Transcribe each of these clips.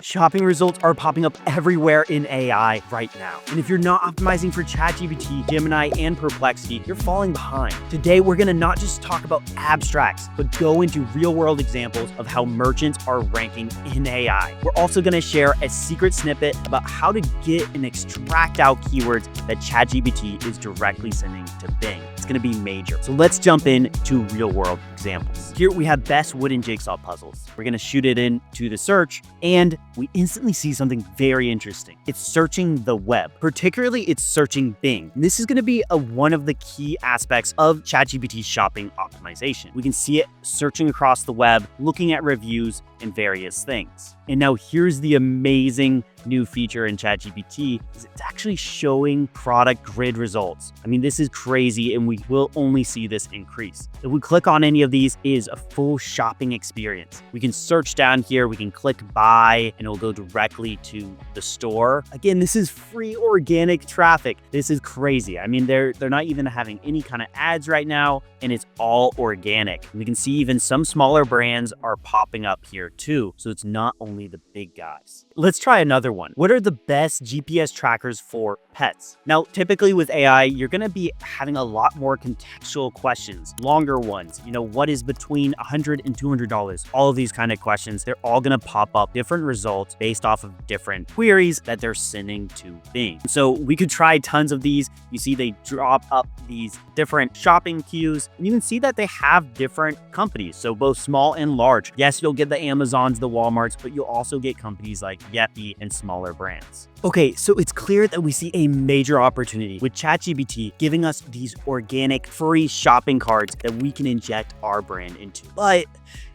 Shopping results are popping up everywhere in AI right now. And if you're not optimizing for ChatGPT, Gemini, and Perplexity, you're falling behind. Today, we're gonna not just talk about abstracts, but go into real-world examples of how merchants are ranking in AI. We're also gonna share a secret snippet about how to get and extract out keywords that ChatGPT is directly sending to Bing. It's gonna be major. So let's jump into real-world examples. Here we have best wooden jigsaw puzzles. We're gonna shoot it into the search, and we instantly see something very interesting. It's searching the web. Particularly, it's searching Bing. And this is gonna be one of the key aspects of ChatGPT shopping optimization. We can see it searching across the web, looking at reviews and various things. And now here's the amazing new feature in ChatGPT is it's actually showing product grid results. I mean, this is crazy, and we will only see this increase. If we click on any of these, it is a full shopping experience. We can search down here, we can click buy, and it'll go directly to the store. Again, this is free organic traffic. This is crazy. I mean, they're not even having any kind of ads right now, and it's all organic. We can see even some smaller brands are popping up here too. So it's not only the big guys. Let's try another one. What are the best GPS trackers for pets? Now, typically with AI, you're going to be having a lot more contextual questions, longer ones. You know, what is between $100 and $200? All of these kind of questions, they're all going to pop up different results based off of different queries that they're sending to Bing. So we could try tons of these. You see they drop up these different shopping queues, and you can see that they have different companies. So both small and large. Yes, you'll get the Amazons, the Walmarts, but you'll also get companies like Yepi and smaller brands. Okay, so it's clear that we see a major opportunity with ChatGPT giving us these organic, free shopping carts that we can inject our brand into. But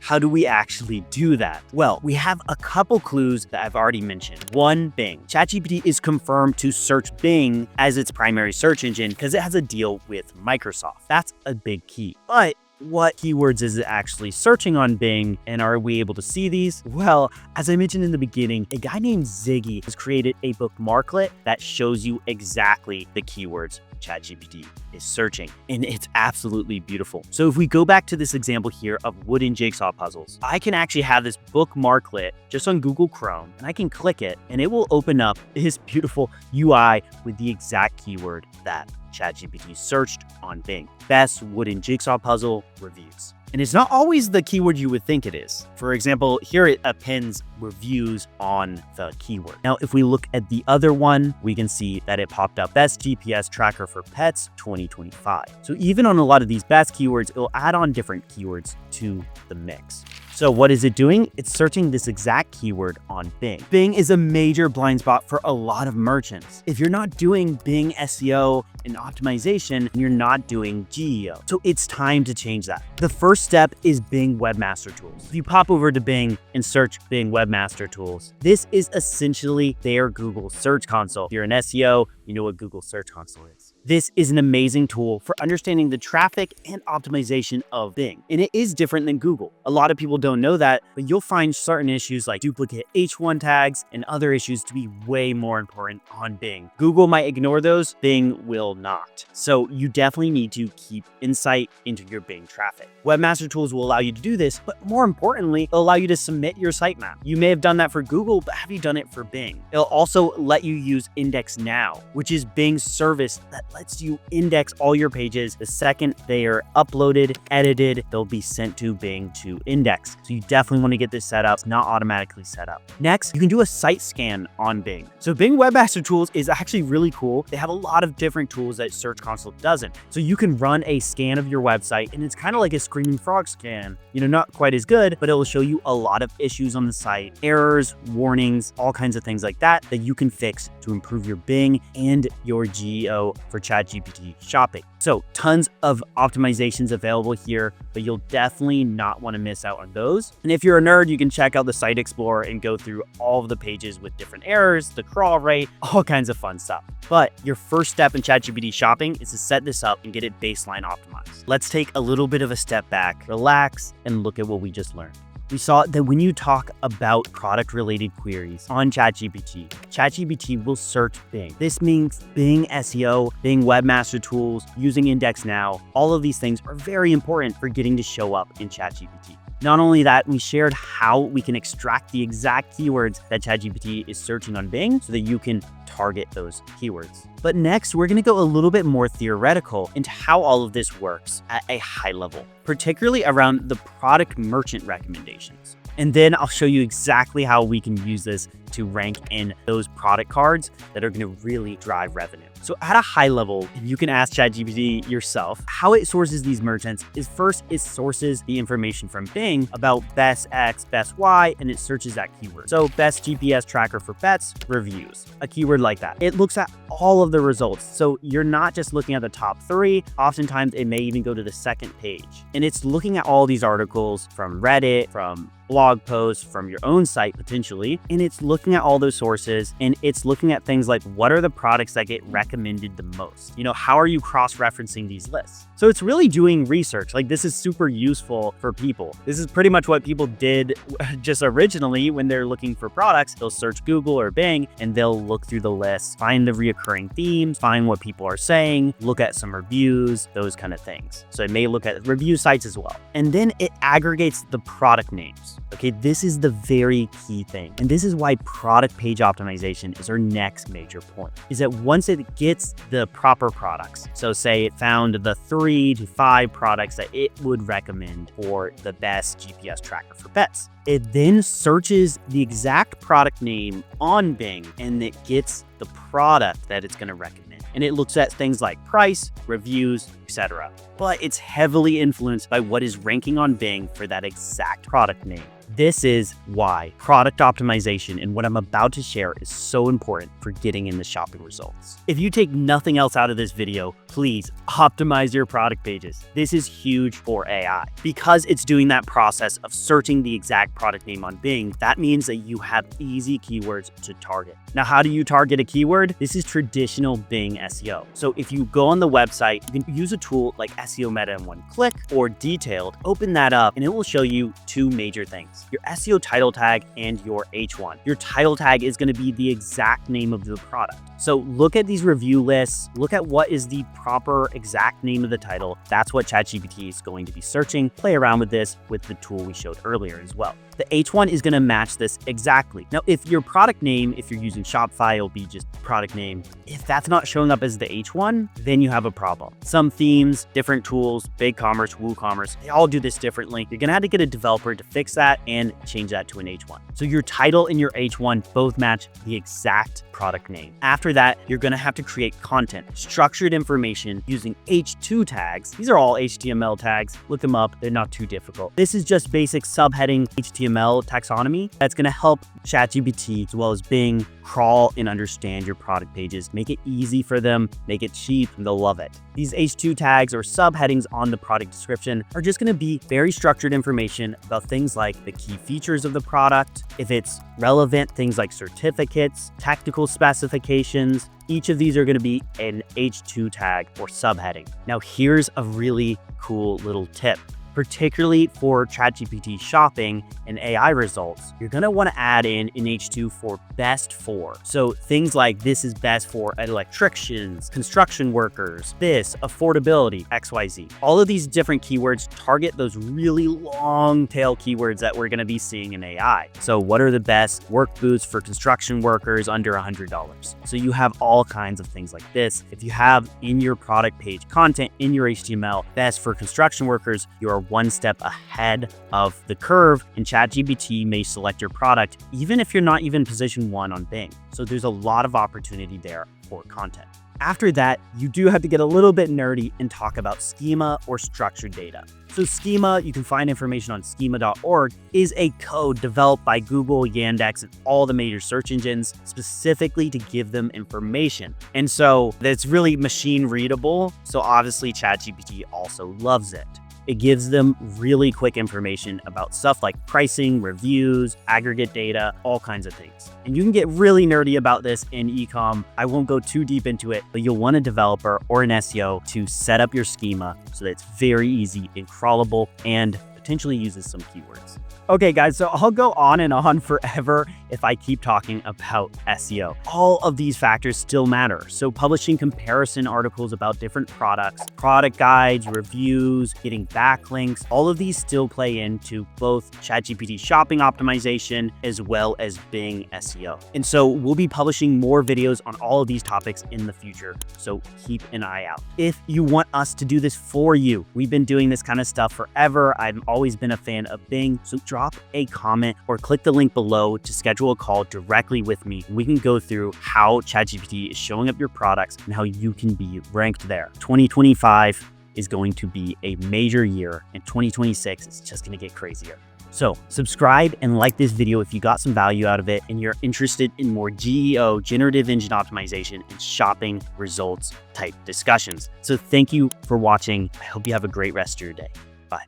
how do we actually do that? Well, we have a couple clues that I've already mentioned. One, Bing. ChatGPT is confirmed to search Bing as its primary search engine because it has a deal with Microsoft. That's a big key. But what keywords is it actually searching on Bing, and are we able to see these? Well, as I mentioned in the beginning, a guy named Ziggy has created a bookmarklet that shows you exactly the keywords ChatGPT is searching, and it's absolutely beautiful. So if we go back to this example here of wooden jigsaw puzzles, I can actually have this bookmarklet just on Google Chrome, and I can click it, and it will open up this beautiful UI with the exact keyword that ChatGPT searched on Bing. Best wooden jigsaw puzzle reviews. And it's not always the keyword you would think it is. For example, here it appends reviews on the keyword. Now, if we look at the other one, we can see that it popped up best GPS tracker for pets 2025. So even on a lot of these best keywords, it'll add on different keywords to the mix. So what is it doing? It's searching this exact keyword on Bing. Bing is a major blind spot for a lot of merchants. If you're not doing Bing SEO and optimization, you're not doing GEO. So it's time to change that. The first step is Bing Webmaster Tools. If you pop over to Bing and search Bing Webmaster Tools, this is essentially their Google Search Console. If you're an SEO, you know what Google Search Console is. This is an amazing tool for understanding the traffic and optimization of Bing. And it is different than Google. A lot of people don't know that, but you'll find certain issues like duplicate H1 tags and other issues to be way more important on Bing. Google might ignore those, Bing will not. So you definitely need to keep insight into your Bing traffic. Webmaster Tools will allow you to do this, but more importantly, it'll allow you to submit your sitemap. You may have done that for Google, but have you done it for Bing? It'll also let you use Index Now, which is Bing's service that lets you index all your pages. The second they are uploaded, edited, they'll be sent to Bing to index. So you definitely want to get this set up. It's not automatically set up. Next, you can do a site scan on Bing. So Bing Webmaster Tools is actually really cool. They have a lot of different tools that Search Console doesn't. So you can run a scan of your website, and it's kind of like a Screaming Frog scan. You know, not quite as good, but it will show you a lot of issues on the site, errors, warnings, all kinds of things like that you can fix to improve your Bing and your GEO for ChatGPT shopping. So tons of optimizations available here, but you'll definitely not want to miss out on those. And if you're a nerd, you can check out the Site Explorer and go through all of the pages with different errors, the crawl rate, all kinds of fun stuff. But your first step in ChatGPT shopping is to set this up and get it baseline optimized. Let's take a little bit of a step back, relax, and look at what we just learned. We saw that when you talk about product-related queries on ChatGPT, ChatGPT will search Bing. This means Bing SEO, Bing Webmaster Tools, using Index Now. All of these things are very important for getting to show up in ChatGPT. Not only that, we shared how we can extract the exact keywords that ChatGPT is searching on Bing so that you can target those keywords. But next, we're going to go a little bit more theoretical into how all of this works at a high level, particularly around the product merchant recommendations. And then I'll show you exactly how we can use this to rank in those product cards that are going to really drive revenue. So at a high level, you can ask ChatGPT yourself, how it sources these merchants is first it sources the information from Bing about best X, best Y, and it searches that keyword. So best GPS tracker for pets, reviews, a keyword like that. It looks at all of the results. So you're not just looking at the top 3. Oftentimes it may even go to the second page. And it's looking at all these articles from Reddit, from blog posts, from your own site potentially, and it's looking at all those sources, and it's looking at things like what are the products that get recommended the most? How are you cross-referencing these lists? So it's really doing research. Like, this is super useful for people. This is pretty much what people did just originally when they're looking for products. They'll search Google or Bing and they'll look through the list, find the reoccurring themes, find what people are saying, look at some reviews, those kind of things. So it may look at review sites as well. And then it aggregates the product names. Okay, this is the very key thing. And this is why product page optimization is our next major point, is that once it gets the proper products, so say it found the 3 to 5 products that it would recommend for the best GPS tracker for pets, it then searches the exact product name on Bing and it gets the product that it's going to recommend. And it looks at things like price, reviews, etc. But it's heavily influenced by what is ranking on Bing for that exact product name. This is why product optimization and what I'm about to share is so important for getting in the shopping results. If you take nothing else out of this video, please optimize your product pages. This is huge for AI because it's doing that process of searching the exact product name on Bing. That means that you have easy keywords to target. Now, how do you target a keyword? This is traditional Bing SEO. So if you go on the website, you can use a tool like SEO Meta in one click or Detailed, open that up, and it will show you 2 major things: your SEO title tag and your H1. Your title tag is going to be the exact name of the product. So look at these review lists, look at what is the proper exact name of the title. That's what ChatGPT is going to be searching. Play around with this with the tool we showed earlier as well. The H1 is going to match this exactly. Now, if your product name, if you're using Shopify, it'll be just product name. If that's not showing up as the H1, then you have a problem. Some themes, different tools, BigCommerce, WooCommerce, they all do this differently. You're going to have to get a developer to fix that and change that to an H1. So your title and your H1 both match the exact product name. After that, you're going to have to create content, structured information using H2 tags. These are all HTML tags. Look them up. They're not too difficult. This is just basic subheading HTML taxonomy that's going to help ChatGPT as well as Bing crawl and understand your product pages, make it easy for them, make it cheap, and they'll love it. These H2 tags or subheadings on the product description are just going to be very structured information about things like the key features of the product, if it's relevant, things like certificates, technical specifications. Each of these are going to be an H2 tag or subheading. Now, here's a really cool little tip. Particularly for ChatGPT Shopping and AI results, you're going to want to add in an H2 for best for. So things like this is best for electricians, construction workers, this, affordability, XYZ. All of these different keywords target those really long tail keywords that we're going to be seeing in AI. So what are the best work boots for construction workers under $100? So you have all kinds of things like this. If you have in your product page content in your HTML, best for construction workers, you're one step ahead of the curve, and ChatGPT may select your product even if you're not even position 1 on Bing. So there's a lot of opportunity there for content. After that, you do have to get a little bit nerdy and talk about schema or structured data. So Schema, you can find information on schema.org, is a code developed by Google, Yandex, and all the major search engines specifically to give them information. And so it's really machine readable. So obviously ChatGPT also loves it. It gives them really quick information about stuff like pricing, reviews, aggregate data, all kinds of things. And you can get really nerdy about this in ecom. I won't go too deep into it, but you'll want a developer or an SEO to set up your schema so that it's very easy and crawlable and potentially uses some keywords. Okay, guys, so I'll go on and on forever if I keep talking about SEO. All of these factors still matter. So publishing comparison articles about different products, product guides, reviews, getting backlinks, all of these still play into both ChatGPT Shopping optimization as well as Bing SEO. And so we'll be publishing more videos on all of these topics in the future. So keep an eye out. If you want us to do this for you, we've been doing this kind of stuff forever. I've always been a fan of Bing. So drop a comment or click the link below to schedule a call directly with me. We can go through how ChatGPT is showing up your products and how you can be ranked there. 2025 is going to be a major year, and 2026 is just going to get crazier. So subscribe and like this video if you got some value out of it and you're interested in more GEO, generative engine optimization, and shopping results type discussions. So thank you for watching. I hope you have a great rest of your day. Bye.